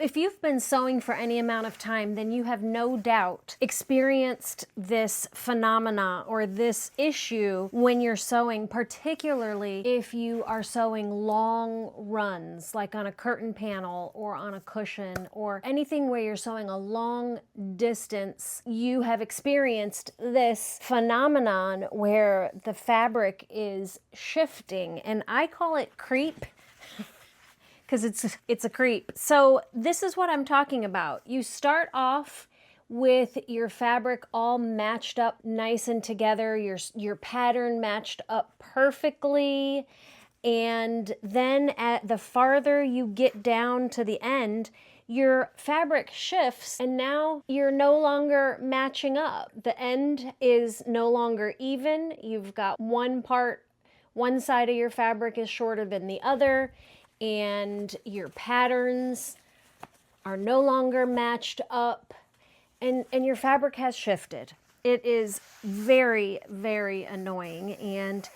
If you've been sewing for any amount of time, then you have no doubt experienced this phenomena or this issue when you're sewing, particularly if you are sewing long runs, like on a curtain panel or on a cushion or anything where you're sewing a long distance. You have experienced this phenomenon where the fabric is shifting, and I call it creep, because it's a creep. So this is what I'm talking about. You start off with your fabric all matched up nice and together, your pattern matched up perfectly, and then at the farther you get down to the end, your fabric shifts and now you're no longer matching up. The end is no longer even. You've got one side of your fabric is shorter than the other, and your patterns are no longer matched up, and your fabric has shifted. It is very, very annoying, and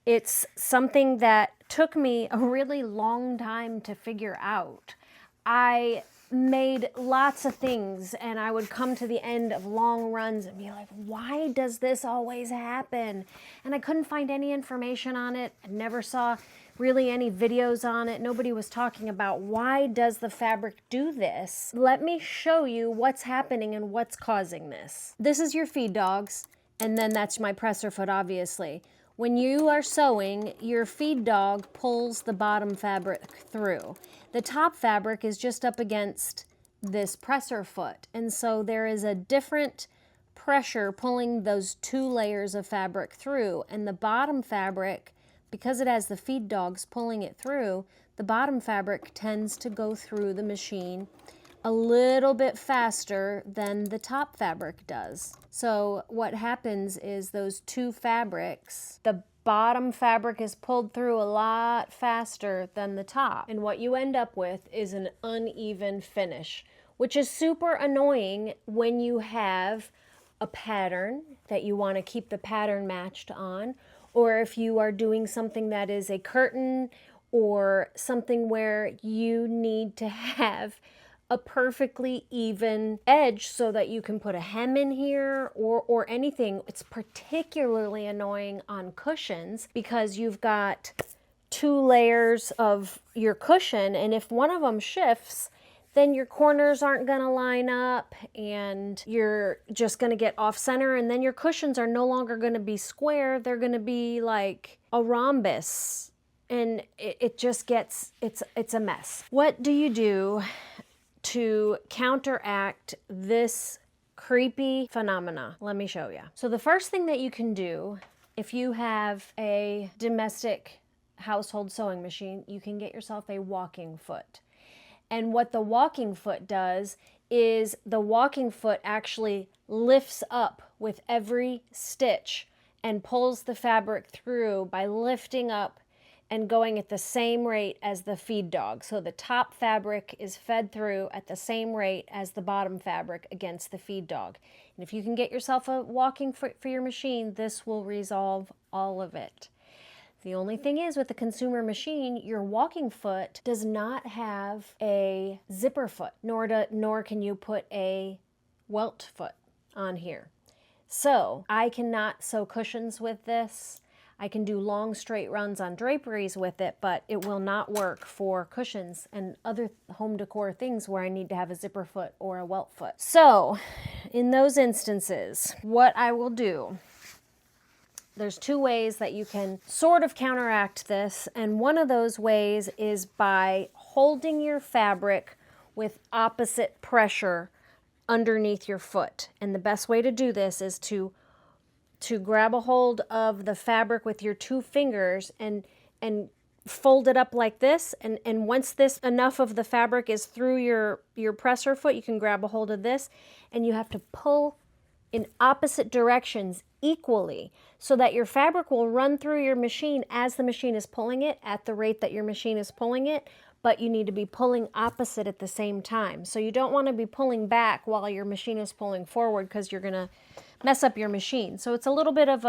it's something that took me a really long time to figure out. I made lots of things, and I would come to the end of long runs and be like, why does this always happen? And I couldn't find any information on it. I never saw really any videos on it. Nobody was talking about why does the fabric do this. Let me show you what's happening and what's causing this. This is your feed dogs, and then that's my presser foot, obviously. When you are sewing, your feed dog pulls the bottom fabric through. The top fabric is just up against this presser foot, and so there is a different pressure pulling those two layers of fabric through, and the bottom fabric, because it has the feed dogs pulling it through, the bottom fabric tends to go through the machine a little bit faster than the top fabric does. So what happens is those two fabrics, the bottom fabric is pulled through a lot faster than the top. And what you end up with is an uneven finish, which is super annoying when you have a pattern that you want to keep the pattern matched on, or if you are doing something that is a curtain or something where you need to have a perfectly even edge so that you can put a hem in here or anything. It's particularly annoying on cushions because you've got two layers of your cushion, and if one of them shifts, then your corners aren't going to line up and you're just going to get off center, and then your cushions are no longer going to be square. They're going to be like a rhombus, and it just gets, it's a mess. What do you do to counteract this creepy phenomena? Let me show you. So the first thing that you can do, if you have a domestic household sewing machine, you can get yourself a walking foot. And what the walking foot does is the walking foot actually lifts up with every stitch and pulls the fabric through by lifting up and going at the same rate as the feed dog. So the top fabric is fed through at the same rate as the bottom fabric against the feed dog. And if you can get yourself a walking foot for your machine, this will resolve all of it. The only thing is, with the consumer machine, your walking foot does not have a zipper foot, nor can you put a welt foot on here. So I cannot sew cushions with this. I can do long straight runs on draperies with it, but it will not work for cushions and other home decor things where I need to have a zipper foot or a welt foot. So in those instances, what I will do, there's two ways that you can sort of counteract this, and one of those ways is by holding your fabric with opposite pressure underneath your foot. And the best way to do this is to grab a hold of the fabric with your two fingers and fold it up like this, and once enough of the fabric is through your presser foot, you can grab a hold of this, and you have to pull in opposite directions equally so that your fabric will run through your machine as the machine is pulling it at the rate that your machine is pulling it, but you need to be pulling opposite at the same time. So you don't want to be pulling back while your machine is pulling forward because you're going to mess up your machine. So it's a little bit of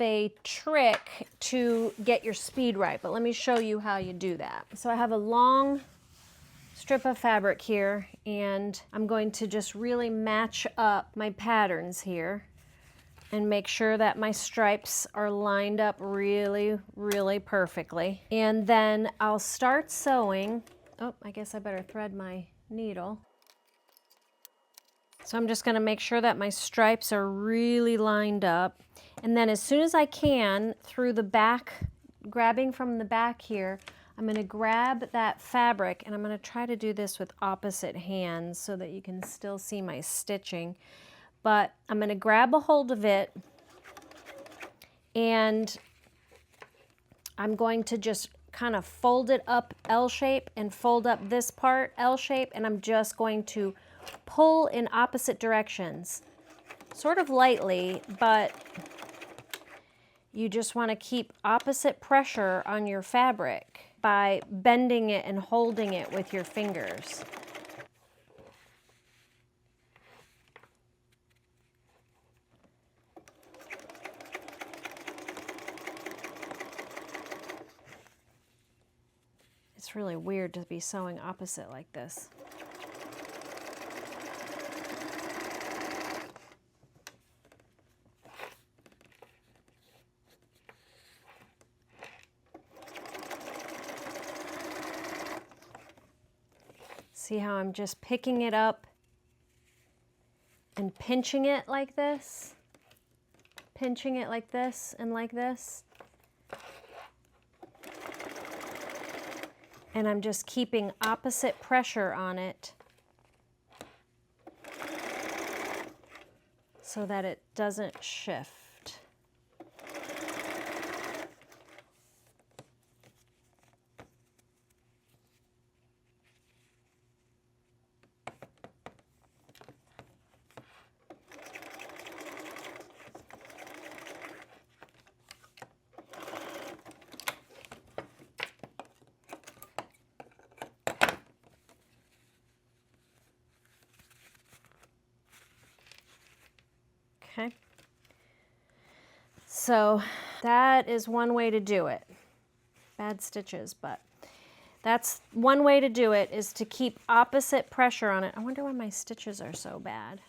a trick to get your speed right, but let me show you how you do that. So I have a long strip of fabric here, and I'm going to just really match up my patterns here and make sure that my stripes are lined up really, really perfectly. And then I'll start sewing. Oh, I guess I better thread my needle. So I'm just going to make sure that my stripes are really lined up. And then as soon as I can, through the back, grabbing from the back here, I'm going to grab that fabric, and I'm going to try to do this with opposite hands so that you can still see my stitching. But I'm going to grab a hold of it, and I'm going to just kind of fold it up L shape and fold up this part L shape, and I'm just going to pull in opposite directions, sort of lightly, but you just want to keep opposite pressure on your fabric by bending it and holding it with your fingers. It's really weird to be sewing opposite like this. See how I'm just picking it up and pinching it like this? Pinching it like this and like this. And I'm just keeping opposite pressure on it so that it doesn't shift. Okay, so that is one way to do it. Bad stitches, but that's one way to do it, is to keep opposite pressure on it. I wonder why my stitches are so bad.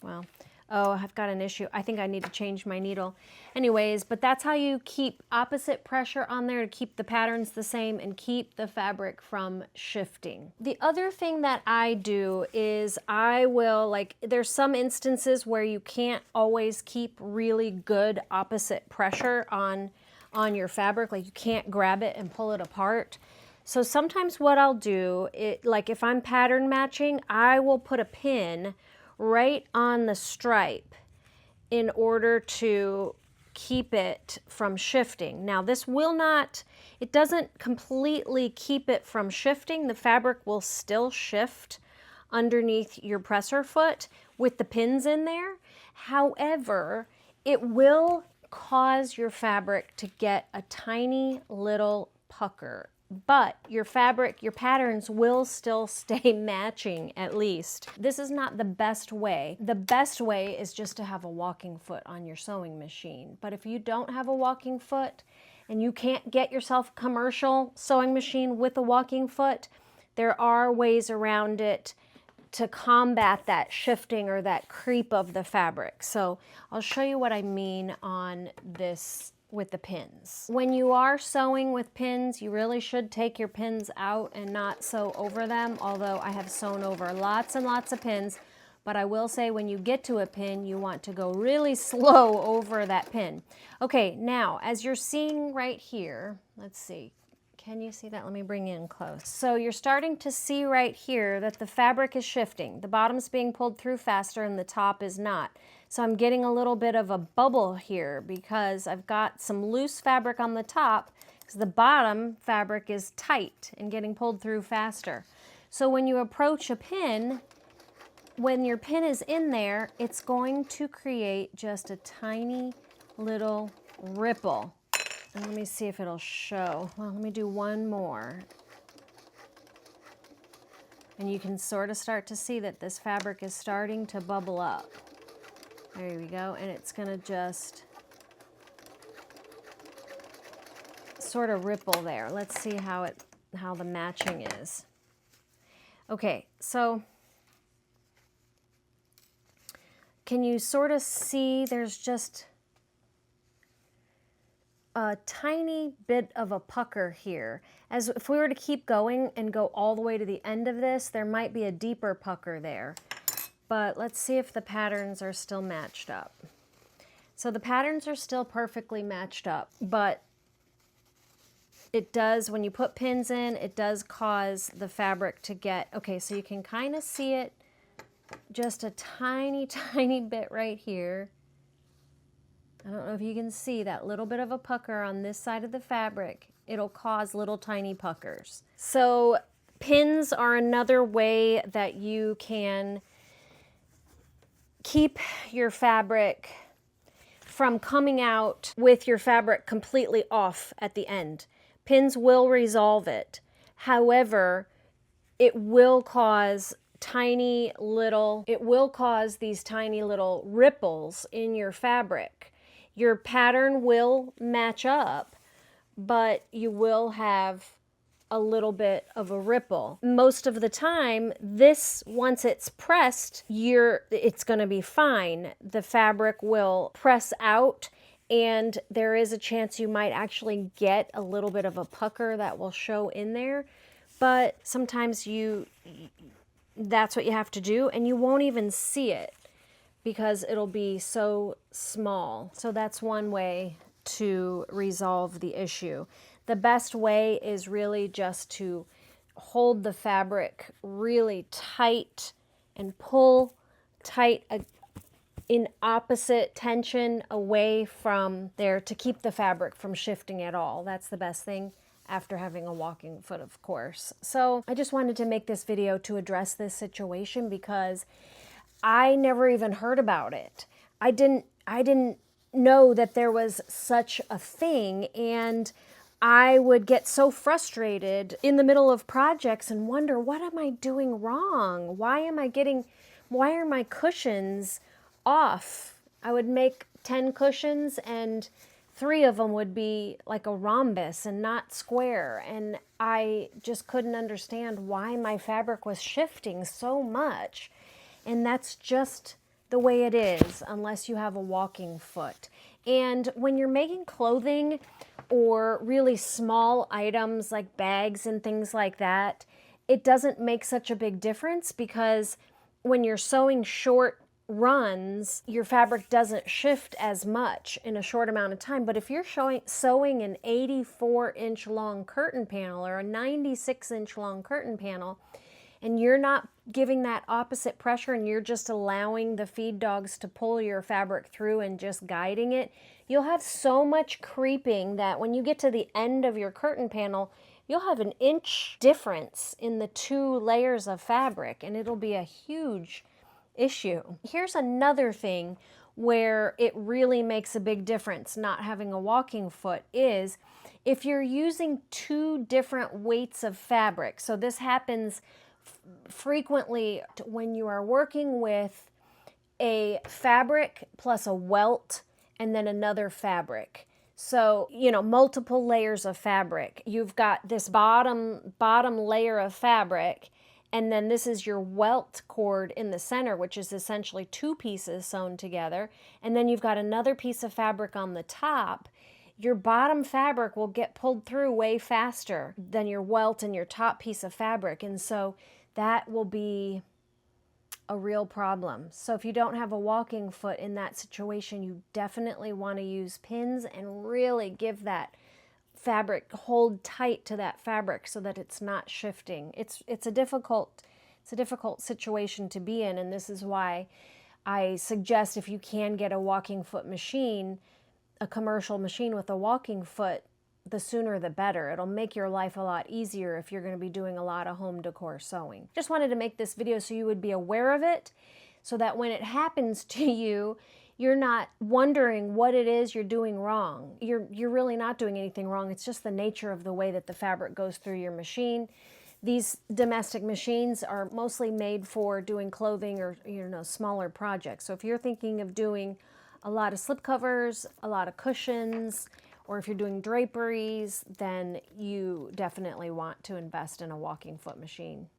Well, oh, I've got an issue. I think I need to change my needle. Anyways, but that's how you keep opposite pressure on there to keep the patterns the same and keep the fabric from shifting. The other thing that I do is I will, like, there's some instances where you can't always keep really good opposite pressure on your fabric, like you can't grab it and pull it apart. So sometimes what I'll do, like if I'm pattern matching, I will put a pin right on the stripe in order to keep it from shifting. Now this will not, it doesn't completely keep it from shifting. The fabric will still shift underneath your presser foot with the pins in there. However, it will cause your fabric to get a tiny little pucker, but your fabric, your patterns will still stay matching at least. This is not the best way. The best way is just to have a walking foot on your sewing machine. But if you don't have a walking foot and you can't get yourself a commercial sewing machine with a walking foot, there are ways around it to combat that shifting or that creep of the fabric. So I'll show you what I mean on this with the pins. When you are sewing with pins, you really should take your pins out and not sew over them, although I have sewn over lots and lots of pins. But I will say when you get to a pin, you want to go really slow over that pin. Okay, now as you're seeing right here, let's see. Can you see that? Let me bring you in close. So you're starting to see right here that the fabric is shifting. The bottom's being pulled through faster and the top is not. So I'm getting a little bit of a bubble here because I've got some loose fabric on the top because the bottom fabric is tight and getting pulled through faster. So when you approach a pin, when your pin is in there, it's going to create just a tiny little ripple. And let me see if it'll show. Well, let me do one more. And you can sort of start to see that this fabric is starting to bubble up. There we go. And it's going to just sort of ripple there. Let's see how the matching is. Okay, so can you sort of see there's just a tiny bit of a pucker here? As if we were to keep going and go all the way to the end of this, there might be a deeper pucker there. But let's see if the patterns are still matched up. So the patterns are still perfectly matched up, but it does, when you put pins in, it does cause the fabric to get, okay, so you can kind of see it just a tiny, tiny bit right here. I don't know if you can see that little bit of a pucker on this side of the fabric. It'll cause little tiny puckers. So pins are another way that you can keep your fabric from coming out with your fabric completely off at the end. Pins will resolve it. However, it will cause these tiny little ripples in your fabric. Your pattern will match up, but you will have a little bit of a ripple. Most of the time, this, once it's pressed, it's going to be fine. The fabric will press out, and there is a chance you might actually get a little bit of a pucker that will show in there. But sometimes that's what you have to do, and you won't even see it because it'll be so small. So that's one way to resolve the issue. The best way is really just to hold the fabric really tight and pull tight in opposite tension away from there to keep the fabric from shifting at all. That's the best thing after having a walking foot, of course. So I just wanted to make this video to address this situation because I never even heard about it. I didn't know that there was such a thing, and I would get so frustrated in the middle of projects and wonder, what am I doing wrong? Why are my cushions off? I would make 10 cushions and 3 of them would be like a rhombus and not square. And I just couldn't understand why my fabric was shifting so much. And that's just the way it is unless you have a walking foot. And when you're making clothing or really small items like bags and things like that, it doesn't make such a big difference because when you're sewing short runs, your fabric doesn't shift as much in a short amount of time. But if you're sewing an 84-inch long curtain panel or a 96-inch long curtain panel, and you're not giving that opposite pressure and you're just allowing the feed dogs to pull your fabric through and just guiding it, you'll have so much creeping that when you get to the end of your curtain panel, you'll have an inch difference in the 2 layers of fabric, and it'll be a huge issue. Here's another thing where it really makes a big difference not having a walking foot is if you're using 2 different weights of fabric. So this happens frequently when you are working with a fabric plus a welt and then another fabric. So, multiple layers of fabric. You've got this bottom layer of fabric, and then this is your welt cord in the center, which is essentially 2 pieces sewn together. And then you've got another piece of fabric on the top. Your bottom fabric will get pulled through way faster than your welt and your top piece of fabric. And so that will be a real problem. So if you don't have a walking foot in that situation, you definitely want to use pins and really give that fabric, hold tight to that fabric so that it's not shifting. It's a difficult situation to be in, and this is why I suggest if you can get a walking foot machine, a commercial machine with a walking foot, the sooner the better. It'll make your life a lot easier if you're going to be doing a lot of home decor sewing. Just wanted to make this video so you would be aware of it, so that when it happens to you, you're not wondering what it is you're doing wrong. You're really not doing anything wrong. It's just the nature of the way that the fabric goes through your machine. These domestic machines are mostly made for doing clothing or smaller projects. So if you're thinking of doing a lot of slipcovers, a lot of cushions, or if you're doing draperies, then you definitely want to invest in a walking foot machine.